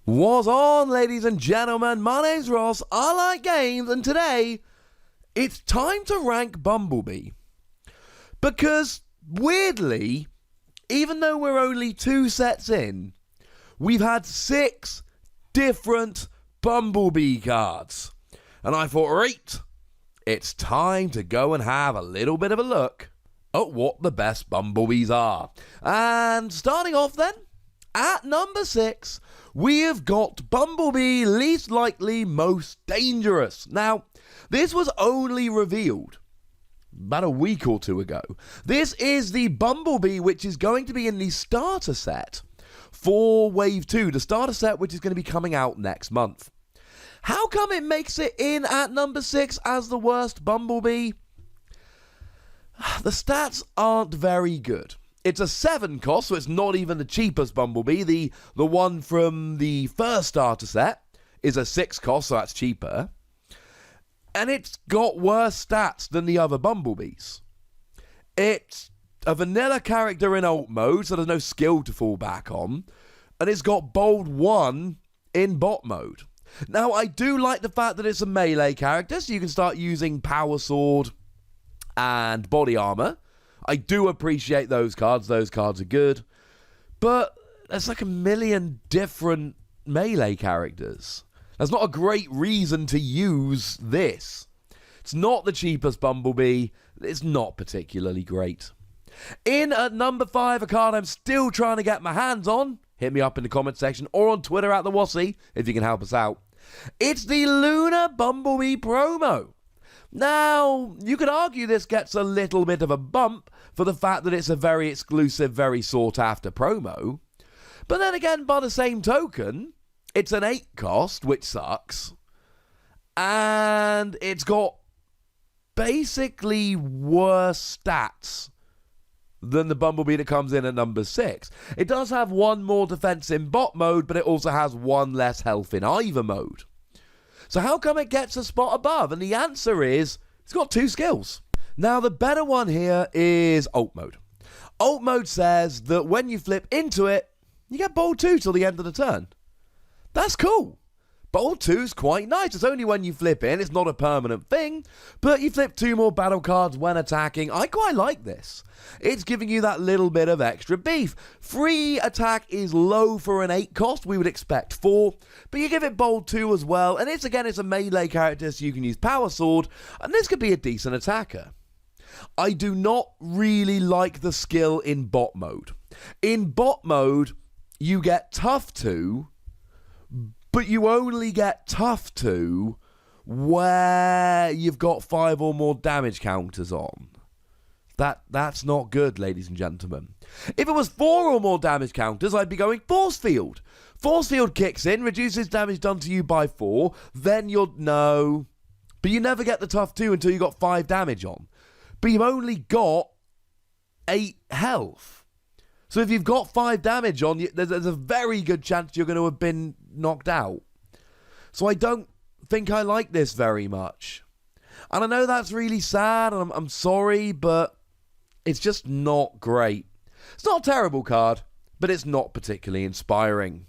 What's on, ladies and gentlemen? My name's Ross, I like games, and today, it's time to rank Bumblebee. Because, weirdly, even though we're only 2 sets in, we've had 6 different Bumblebee cards. And I thought, right, it's time to go and have a little bit of a look at what the best Bumblebees are. And starting off then, at number 6, we have got Bumblebee Least Likely Most Dangerous. Now, this was only revealed about a week or 2 ago. This is the Bumblebee which is going to be in the starter set for Wave 2, the starter set which is going to be coming out next month. How come it makes it in at number 6 as the worst Bumblebee? The stats aren't very good. It's a 7 cost, so it's not even the cheapest Bumblebee. The one from the first starter set is a 6 cost, so that's cheaper. And it's got worse stats than the other Bumblebees. It's a vanilla character in alt mode, so there's no skill to fall back on. And it's got bold 1 in bot mode. Now, I do like the fact that it's a melee character, so you can start using power sword and body armor. I do appreciate those cards. Those cards are good. But there's like a million different melee characters. That's not a great reason to use this. It's not the cheapest Bumblebee. It's not particularly great. In at number 5, a card I'm still trying to get my hands on. Hit me up in the comment section or on Twitter at the Wossy if you can help us out. It's the Lunar Bumblebee promo. Now, you could argue this gets a little bit of a bump for the fact that it's a very exclusive, very sought-after promo. But then again, by the same token, it's an 8 cost, which sucks. And it's got basically worse stats than the Bumblebee that comes in at number 6. It does have 1 more defense in bot mode, but it also has 1 less health in either mode. So how come it gets a spot above? And the answer is, it's got 2 skills. Now, the better one here is alt mode. Alt mode says that when you flip into it, you get bold 2 till the end of the turn. That's cool. Bold 2 is quite nice. It's only when you flip in. It's not a permanent thing, but you flip 2 more battle cards when attacking. I quite like this. It's giving you that little bit of extra beef. Free attack is low for an 8 cost. We would expect 4, but you give it bold 2 as well. And it's a melee character, so you can use power sword, and this could be a decent attacker. I do not really like the skill in bot mode. In bot mode, you get tough 2, but you only get tough 2 where you've got 5 or more damage counters on. That's not good, ladies and gentlemen. If it was 4 or more damage counters, I'd be going Force Field. Force Field kicks in, reduces damage done to you by 4, then you'll... No. But you never get the tough 2 until you got 5 damage on. But you've only got 8 health. So if you've got 5 damage on, there's a very good chance you're going to have been knocked out. So I don't think I like this very much. And I know that's really sad, and I'm sorry, but it's just not great. It's not a terrible card, but it's not particularly inspiring.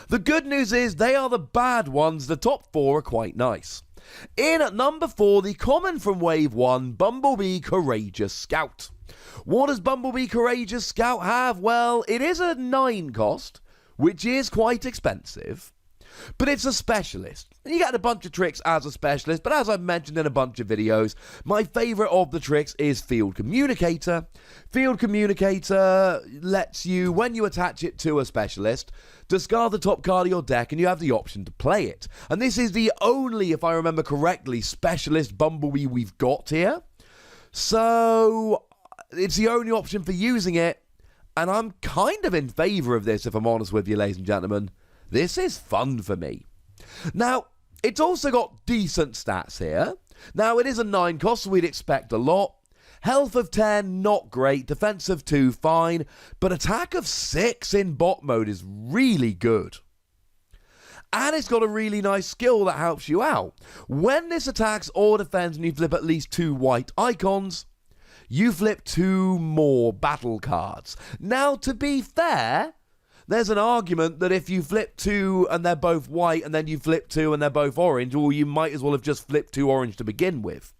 The good news is they are the bad ones. The top 4 are quite nice. In at number 4, the common from Wave 1, Bumblebee Courageous Scout. What does Bumblebee Courageous Scout have? Well, it is a 9 cost, which is quite expensive, but it's a specialist. And you get a bunch of tricks as a specialist, but as I've mentioned in a bunch of videos, my favourite of the tricks is Field Communicator. Field Communicator lets you, when you attach it to a specialist, discard the top card of your deck and you have the option to play it. And this is the only, if I remember correctly, specialist Bumblebee we've got here. So it's the only option for using it, and I'm kind of in favour of this, if I'm honest with you, ladies and gentlemen. This is fun for me. Now, it's also got decent stats here. Now, it is a 9 cost, so we'd expect a lot. Health of 10, not great. Defense of 2, fine. But attack of 6 in bot mode is really good. And it's got a really nice skill that helps you out. When this attacks or defends and you flip at least 2 white icons, you flip 2 more battle cards. Now, to be fair, there's an argument that if you flip 2 and they're both white and then you flip 2 and they're both orange, well, you might as well have just flipped 2 orange to begin with.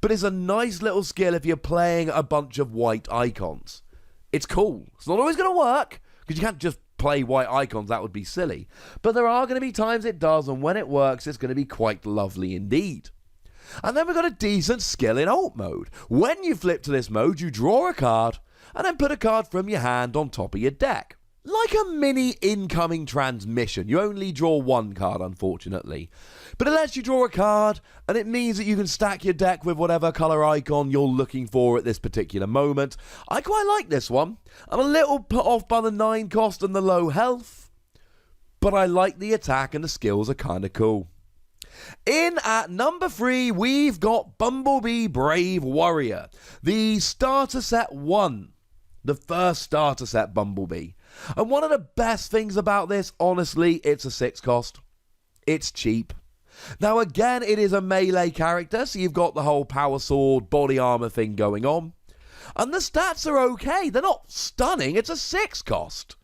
But it's a nice little skill if you're playing a bunch of white icons. It's cool. It's not always going to work, because you can't just play white icons, that would be silly. But there are going to be times it does, and when it works, it's going to be quite lovely indeed. And then we've got a decent skill in alt mode. When you flip to this mode, you draw a card, and then put a card from your hand on top of your deck. Like a mini incoming transmission. You only draw one card, unfortunately. But it lets you draw a card, and it means that you can stack your deck with whatever colour icon you're looking for at this particular moment. I quite like this one. I'm a little put off by the 9 cost and the low health, but I like the attack and the skills are kind of cool. In at number 3, we've got Bumblebee Brave Warrior. The starter set 1. The first starter set Bumblebee. And one of the best things about this, honestly, it's a 6 cost. It's cheap. Now again, it is a melee character, so you've got the whole power sword, body armor thing going on. And the stats are okay. They're not stunning. It's a 6 cost.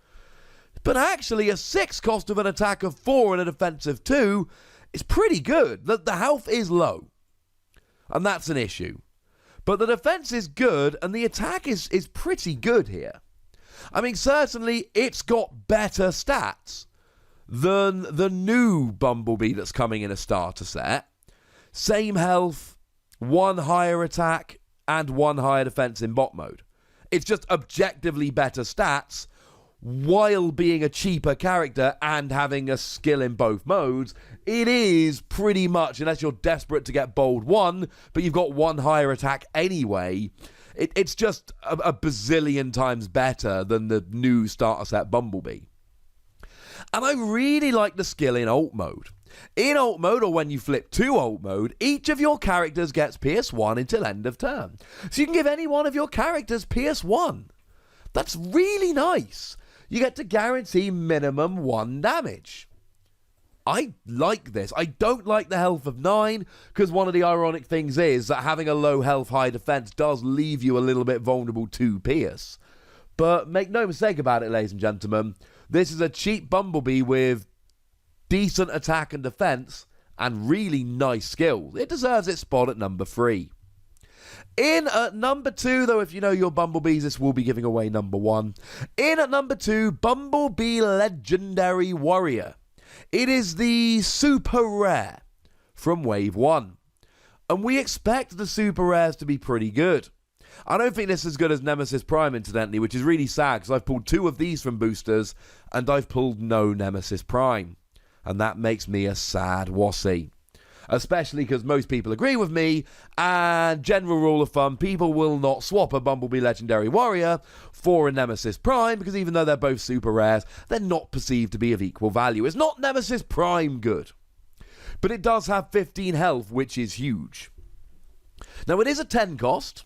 But actually, a 6 cost of an attack of 4 and a defensive 2 is pretty good. The health is low. And that's an issue. But the defense is good, and the attack is pretty good here. I mean, certainly, it's got better stats than the new Bumblebee that's coming in a starter set. Same health, 1 higher attack, and 1 higher defense in bot mode. It's just objectively better stats, while being a cheaper character and having a skill in both modes. It is pretty much, unless you're desperate to get bold 1, but you've got 1 higher attack anyway, it's just a bazillion times better than the new starter set Bumblebee. And I really like the skill in alt mode. In alt mode, or when you flip to alt mode, each of your characters gets Pierce 1 until end of turn. So you can give any one of your characters Pierce 1. That's really nice. You get to guarantee minimum 1 damage. I like this. I don't like the health of 9, because one of the ironic things is that having a low health, high defense does leave you a little bit vulnerable to Pierce. But make no mistake about it, ladies and gentlemen, this is a cheap Bumblebee with decent attack and defense and really nice skills. It deserves its spot at number 3. In at number 2, though, if you know your Bumblebees, this will be giving away number 1. In at number 2, Bumblebee Legendary Warrior. It is the super rare from Wave 1. And we expect the super rares to be pretty good. I don't think this is as good as Nemesis Prime, incidentally, which is really sad, because I've pulled 2 of these from boosters, and I've pulled no Nemesis Prime. And that makes me a sad Wossy. Especially because most people agree with me, and general rule of thumb, people will not swap a Bumblebee Legendary Warrior for a Nemesis Prime, because even though they're both super rares, they're not perceived to be of equal value. It's not Nemesis Prime good, but it does have 15 health, which is huge. Now, it is a 10 cost,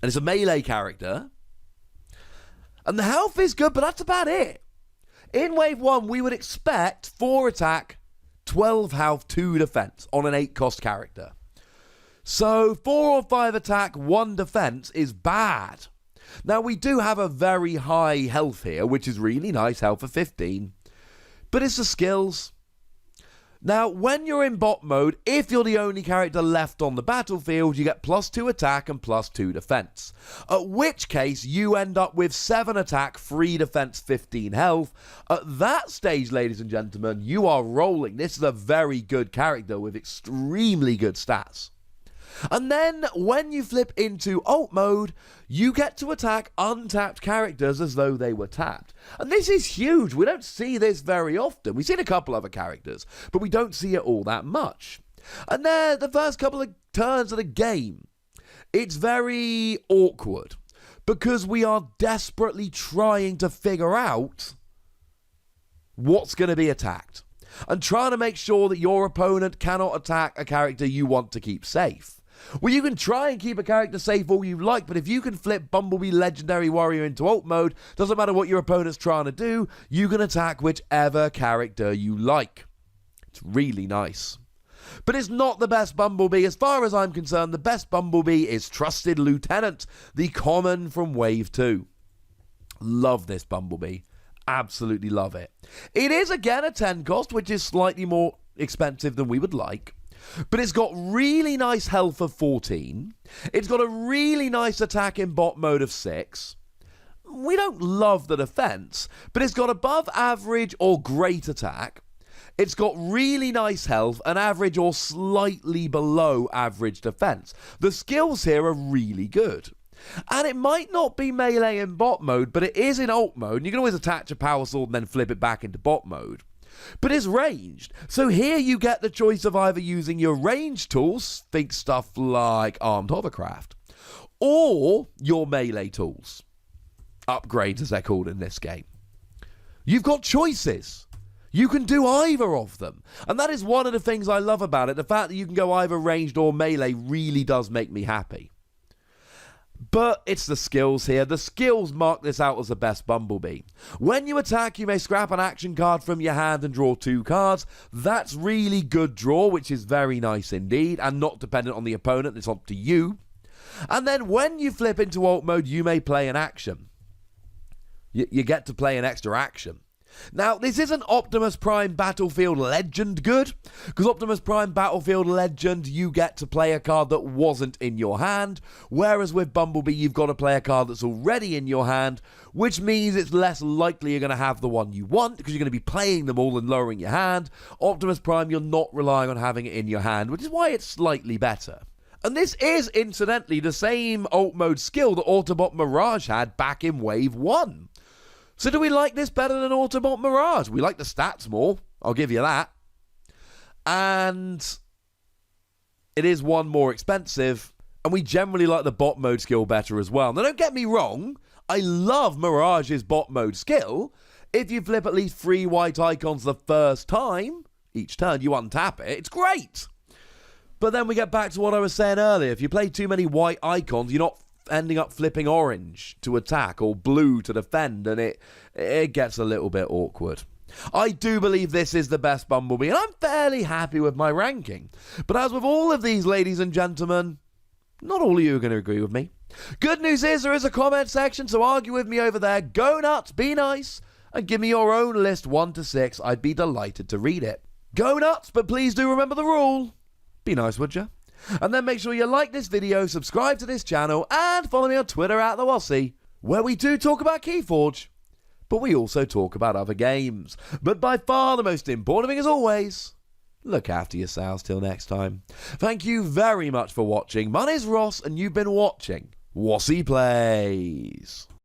and it's a melee character, and the health is good, but that's about it. In Wave 1, we would expect 4 attack, 12 health, 2 defense on an 8 cost character. So 4 or 5 attack, 1 defense is bad. Now we do have a very high health here, which is really nice, health of 15. But it's the skills. Now when you're in bot mode, if you're the only character left on the battlefield, you get +2 attack and +2 defense. At which case you end up with 7 attack, 3 defense, 15 health. At that stage, ladies and gentlemen, you are rolling. This is a very good character with extremely good stats. And then when you flip into alt mode, you get to attack untapped characters as though they were tapped. And this is huge. We don't see this very often. We've seen a couple other characters, but we don't see it all that much. And then the first couple of turns of the game, it's very awkward because we are desperately trying to figure out what's going to be attacked and trying to make sure that your opponent cannot attack a character you want to keep safe. Well, you can try and keep a character safe all you like, but if you can flip Bumblebee Legendary Warrior into alt mode, doesn't matter what your opponent's trying to do, you can attack whichever character you like. It's really nice. But it's not the best Bumblebee. As far as I'm concerned, the best Bumblebee is Trusted Lieutenant, the common from Wave 2. Love this Bumblebee. Absolutely love it. It is, again, a 10 cost, which is slightly more expensive than we would like. But it's got really nice health of 14. It's got a really nice attack in bot mode of 6. We don't love the defense, but it's got above average or great attack. It's got really nice health, and average or slightly below average defense. The skills here are really good. And it might not be melee in bot mode, but it is in ult mode. And you can always attach a power sword and then flip it back into bot mode. But it's ranged. So here you get the choice of either using your ranged tools, think stuff like armed hovercraft, or your melee tools. Upgrades, as they're called in this game. You've got choices. You can do either of them. And that is one of the things I love about it. The fact that you can go either ranged or melee really does make me happy. But it's the skills here. The skills mark this out as the best Bumblebee. When you attack, you may scrap an action card from your hand and draw 2 cards. That's really good draw, which is very nice indeed, and not dependent on the opponent. It's up to you. And then when you flip into ult mode, you may play an action. You get to play an extra action. Now, this isn't Optimus Prime Battlefield Legend good, because Optimus Prime Battlefield Legend, you get to play a card that wasn't in your hand, whereas with Bumblebee, you've got to play a card that's already in your hand, which means it's less likely you're going to have the one you want, because you're going to be playing them all and lowering your hand. Optimus Prime, you're not relying on having it in your hand, which is why it's slightly better. And this is, incidentally, the same ult mode skill that Autobot Mirage had back in Wave 1. So do we like this better than Autobot Mirage? We like the stats more, I'll give you that. And it is 1 more expensive, and we generally like the bot mode skill better as well. Now don't get me wrong, I love Mirage's bot mode skill. If you flip at least 3 white icons the first time, each turn you untap it, it's great. But then we get back to what I was saying earlier. If you play too many white icons, you're not ending up flipping orange to attack or blue to defend, and it gets a little bit awkward. I do believe this is the best Bumblebee, and I'm fairly happy with my ranking. But as with all of these, ladies and gentlemen, not all of you are going to agree with me. Good news is there is a comment section, so argue with me over there. Go nuts, be nice, and give me your own list 1 to 6. I'd be delighted to read it. Go nuts, but please do remember the rule. Be nice, would you? And then make sure you like this video, subscribe to this channel, and follow me on Twitter at the Wossy, where we do talk about Keyforge, but we also talk about other games. But by far the most important thing, as always, look after yourselves till next time. Thank you very much for watching. My name's Ross, and you've been watching Wossy Plays.